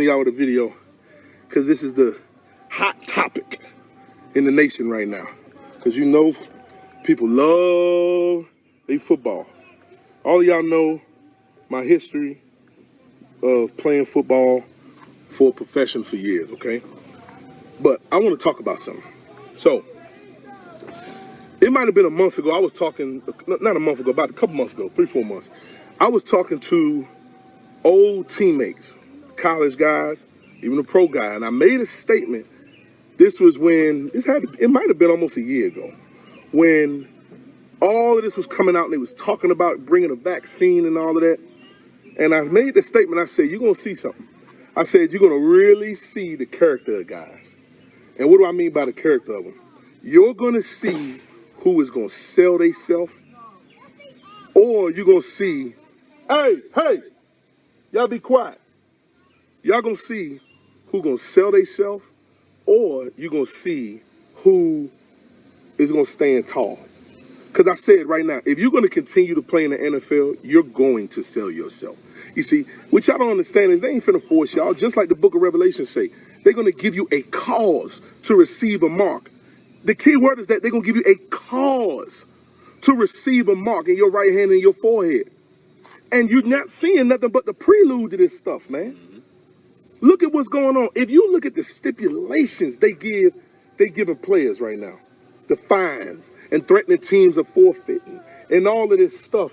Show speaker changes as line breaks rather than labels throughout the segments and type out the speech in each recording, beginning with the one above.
y'all with a video because this is the hot topic in the nation right now. Because you know, people love their football. All of y'all know my history of playing football for a profession for years, okay? But I want to talk about something. So, it might have been a month ago, I was talking, not a month ago, about a couple months ago, 3-4 months. I was talking to old teammates, college guys, even a pro guy, and I made a statement. This was when, it might have been almost a year ago, when all of this was coming out and they was talking about bringing a vaccine and all of that. And I made the statement, I said, you're going to see something. I said, you're going to really see the character of guys. And what do I mean by the character of them? You're going to see who is going to sell theyself, or you're going to see, hey, y'all be quiet. Y'all going to see who going to sell theyself, or you're going to see who is going to stand tall. Because I said right now, if you're going to continue to play in the NFL, you're going to sell yourself. You see, what y'all don't understand is they ain't finna force y'all, just like the book of Revelation say. They're going to give you a cause to receive a mark. The key word is that they're going to give you a cause to receive a mark in your right hand and your forehead. And you're not seeing nothing but the prelude to this stuff, man. Look at what's going on. If you look at the stipulations they giving players right now, the fines and threatening teams of forfeiting and all of this stuff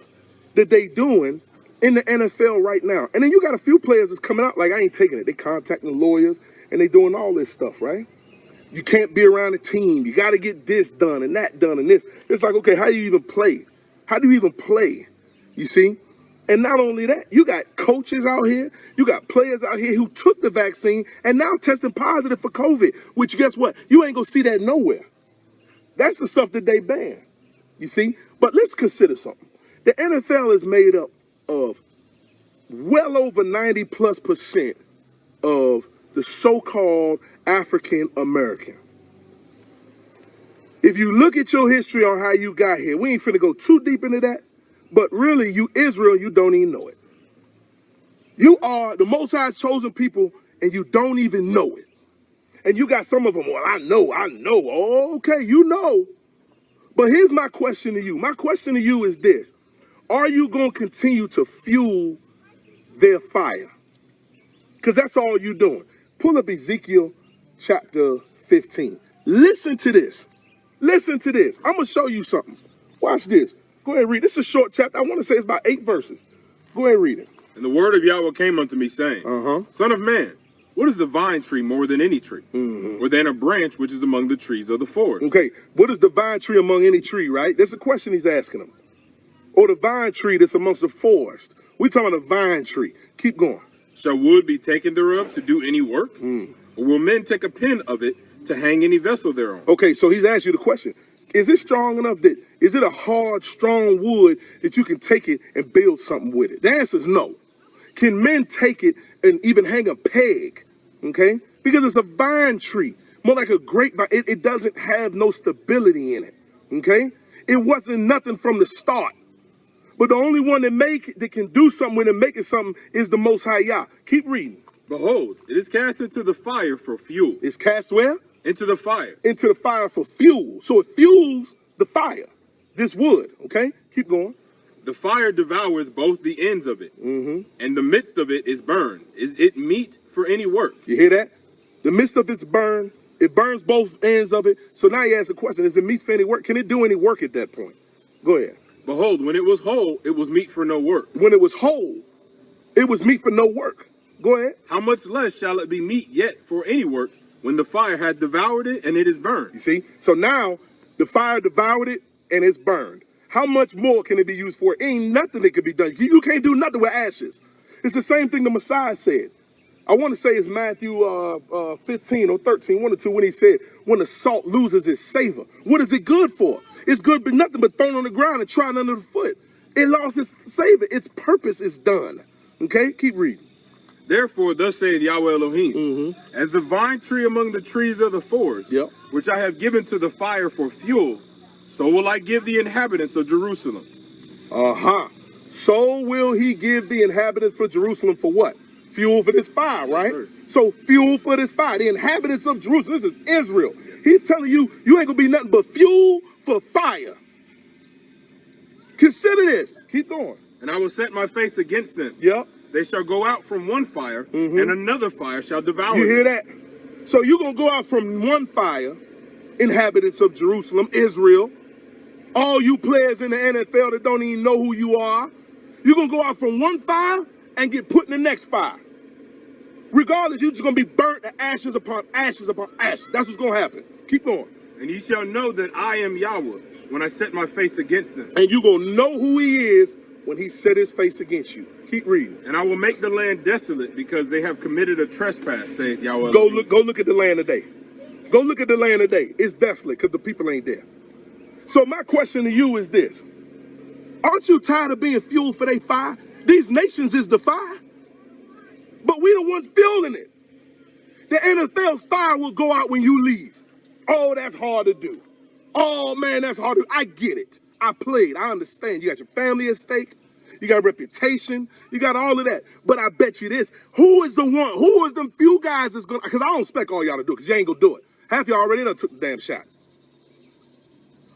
that they doing in the NFL right now. And then you got a few players that's coming out like, I ain't taking it. They contacting lawyers and they doing all this stuff, right? You can't be around a team. You got to get this done and that done and this. It's like, okay, how do you even play? How do you even play? You see? And not only that, you got coaches out here, you got players out here who took the vaccine and now testing positive for COVID, which guess what? You ain't gonna see that nowhere. That's the stuff that they ban, you see? But let's consider something. The NFL is made up of well over 90+% of the so-called African American. If you look at your history on how you got here, we ain't finna go too deep into that. But really, you Israel, you don't even know it. You are the Most High's chosen people, and you don't even know it. And you got some of them, well, I know. Oh, okay, you know. But here's my question to you. My question to you is this. Are you going to continue to fuel their fire? Because that's all you're doing. Pull up Ezekiel chapter 15. Listen to this. Listen to this. I'm going to show you something. Watch this. Go ahead and read. This is a short chapter. I want to say it's about 8 verses. Go ahead and read it.
And the word of Yahweh came unto me, saying, Son of man, what is the vine tree more than any tree? Or than a branch which is among the trees of the forest?
Okay, what is the vine tree among any tree, right? That's a question he's asking him. Or the vine tree that's amongst the forest. We're talking about a vine tree. Keep going.
Shall wood be taken thereof to do any work? Or will men take a pin of it to hang any vessel thereon?
Okay, so he's asked you the question. Is it strong enough that, is it a hard, strong wood that you can take it and build something with it? The answer is no. Can men take it and even hang a peg? Okay? Because it's a vine tree, more like a grapevine. It doesn't have no stability in it. Okay? It wasn't nothing from the start. But the only one that can do something with it, make it something, is the Most High Yah. Keep reading.
Behold, it is cast into the fire for fuel.
It's cast where?
Into the fire.
Into the fire for fuel. So it fuels the fire, this wood, okay? Keep going.
The fire devoureth both the ends of it, and the midst of it is burned. Is it meet for any work?
You hear that? The midst of it's burned. It burns both ends of it. So now you ask the question, is it meet for any work? Can it do any work at that point? Go ahead.
Behold, when it was whole, it was meet for no work.
When it was whole, it was meet for no work. Go ahead.
How much less shall it be meet yet for any work, when the fire had devoured it and it is burned?
You see? So now the fire devoured it and it's burned. How much more can it be used for? Ain't nothing that can be done. You can't do nothing with ashes. It's the same thing the Messiah said. I want to say it's Matthew 15 or 13, 1 or 2, when he said, when the salt loses its savor, what is it good for? It's good but nothing but thrown on the ground and trodden under the foot. It lost its savor. Its purpose is done. Okay? Keep reading.
Therefore, thus saith Yahweh Elohim, as the vine tree among the trees of the forest, which I have given to the fire for fuel, so will I give the inhabitants of Jerusalem.
So will he give the inhabitants for Jerusalem for what? fuel for this fire, right?
Yes,
so fuel for this fire. The inhabitants of Jerusalem, this is Israel. He's telling you, you ain't gonna be nothing but fuel for fire. Consider this. Keep going.
And I will set my face against them.
Yep.
They shall go out from one fire, and another fire shall devour
You hear
them.
that? So you're gonna go out from one fire, inhabitants of Jerusalem, Israel, all you players in the NFL that don't even know who you are, you're gonna go out from one fire and get put in the next fire. Regardless, you're just gonna be burnt to ashes upon ashes upon ashes. That's what's gonna happen. Keep going.
And ye shall know that I am Yahweh when I set my face against them.
And you're gonna know who he is when he set his face against you. Keep reading.
And I will make the land desolate because they have committed a trespass, saith Yahweh.
Go look at the land today. Go look at the land today. It's desolate because the people ain't there. So my question to you is this. Aren't you tired of being fueled for their fire? These nations is the fire. But we the ones fueling it. The NFL's fire will go out when you leave. Oh, that's hard to do. Oh man, that's hard to do. I get it. I played. I understand. You got your family at stake. You got a reputation. You got all of that. But I bet you this. Who is the one? Who is them few guys that's going to, because I don't expect all y'all to do it, because you ain't going to do it. Half y'all already done took the damn shot.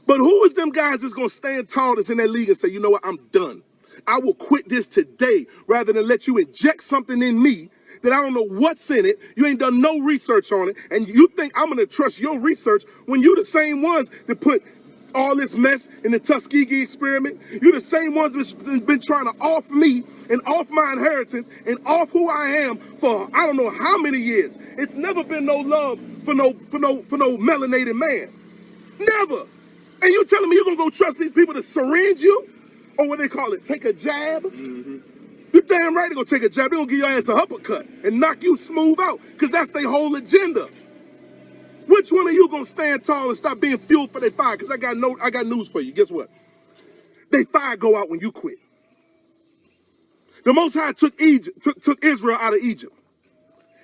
But who is them guys that's going to stand tall that's in that league and say, you know what, I'm done. I will quit this today rather than let you inject something in me that I don't know what's in it. You ain't done no research on it. And you think I'm going to trust your research when you the same ones that put all this mess in the Tuskegee experiment. You're the same ones that's been trying to off me and off my inheritance and off who I am for I don't know how many years. It's never been no love for no melanated man. Never. And you telling me you're gonna go trust these people to syringe you? Or what they call it, take a jab? You're damn right they're gonna take a jab. They're gonna give your ass a uppercut and knock you smooth out, because that's their whole agenda. Which one of you gonna stand tall and stop being fueled for their fire? Because I got news for you. Guess what? They fire go out when you quit. The Most High took Israel out of Egypt.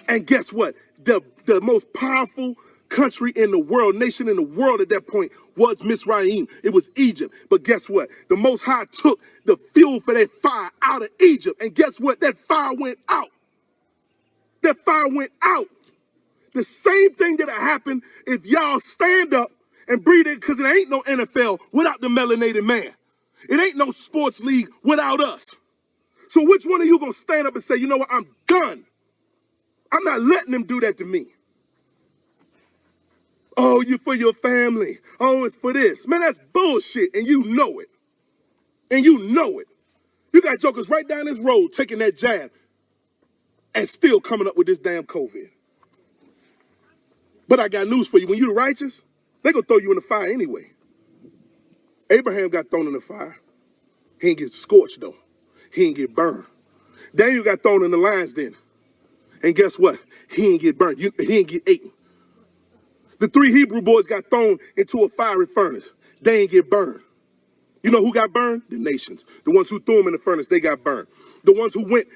And guess what? The most powerful country in the world, nation in the world at that point was Mizraim. It was Egypt. But guess what? The Most High took the fuel for that fire out of Egypt. And guess what? That fire went out. That fire went out. The same thing that'll happen if y'all stand up and breathe it, because it ain't no NFL without the melanated man. It ain't no sports league without us. So which one of you gonna stand up and say, you know what, I'm done. I'm not letting them do that to me. Oh, you for your family. Oh, it's for this. Man, that's bullshit, and you know it. And you know it. You got jokers right down this road taking that jab and still coming up with this damn COVID. But I got news for you. When you're righteous, they're going to throw you in the fire anyway. Abraham got thrown in the fire. He didn't get scorched, though. He didn't get burned. Daniel got thrown in the lion's den. And guess what? He didn't get burned. He didn't get eaten. The 3 Hebrew boys got thrown into a fiery furnace. They didn't get burned. You know who got burned? The nations. The ones who threw them in the furnace, they got burned. The ones who went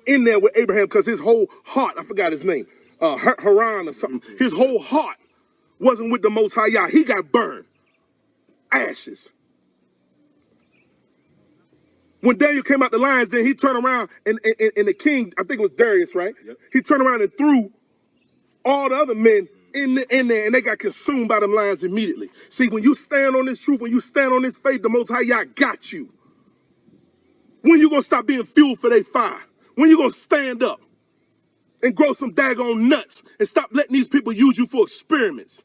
in there with Abraham because his whole heart, I forgot his name, Haran or something. His whole heart wasn't with the Most High Yah. He got burned. Ashes. When Daniel came out the lion's den, he turned around and the king, I think it was Darius, right? Yep. He turned around and threw all the other men in there, and they got consumed by them lions immediately. See, when you stand on this truth, when you stand on this faith, the Most High Yah got you. When you gonna stop being fueled for their fire? When you gonna stand up and grow some daggone nuts and stop letting these people use you for experiments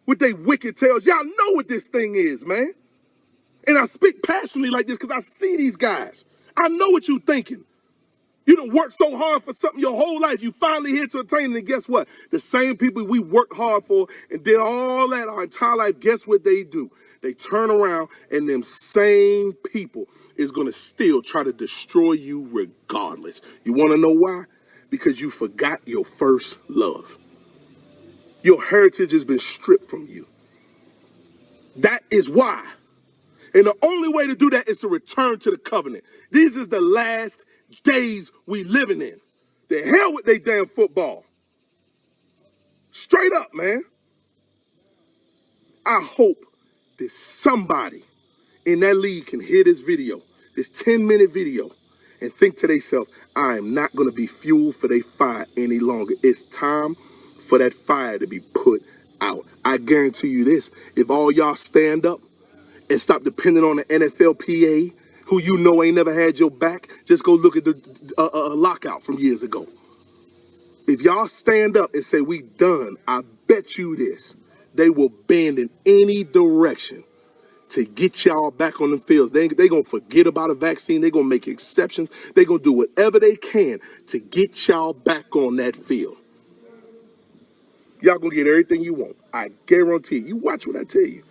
with their wicked tails? Y'all know what this thing is, man. And I speak passionately like this because I see these guys. I know what you're thinking. You done worked so hard for something your whole life. You finally here to attain it, and guess what? The same people we worked hard for and did all that our entire life, guess what they do? They turn around, and them same people is going to still try to destroy you regardless. You want to know why? Because you forgot your first love. Your heritage has been stripped from you. That is why. And the only way to do that is to return to the covenant. These is the last days we living in. The hell with they damn football. Straight up, man. I hope that somebody in that league can hear this video, this 10-minute video, and think to themselves, I am not going to be fuel for their fire any longer. It's time for that fire to be put out. I guarantee you this, if all y'all stand up and stop depending on the NFLPA, who you know ain't never had your back, just go look at the lockout from years ago. If y'all stand up and say, we done, I bet you this, they will bend in any direction to get y'all back on the fields. They going to forget about a vaccine. They going to make exceptions. They going to do whatever they can to get y'all back on that field. Y'all going to get everything you want. I guarantee you. You watch what I tell you.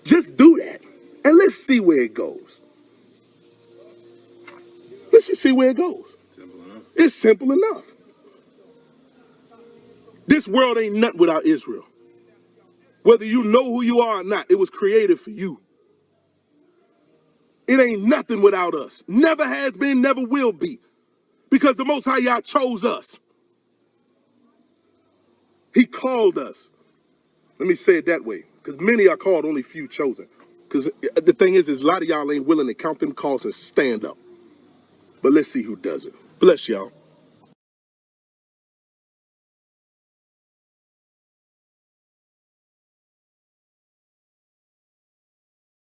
Just do that. And let's see where it goes. Let's just see where it goes.
Simple enough.
It's simple enough. This world ain't nothing without Israel. Whether you know who you are or not, it was created for you. It ain't nothing without us. Never has been, never will be. Because the Most High Yah chose us. He called us. Let me say it that way. Because many are called, only few chosen. Because the thing is a lot of y'all ain't willing to count them calls and stand up. But let's see who does it. Bless y'all.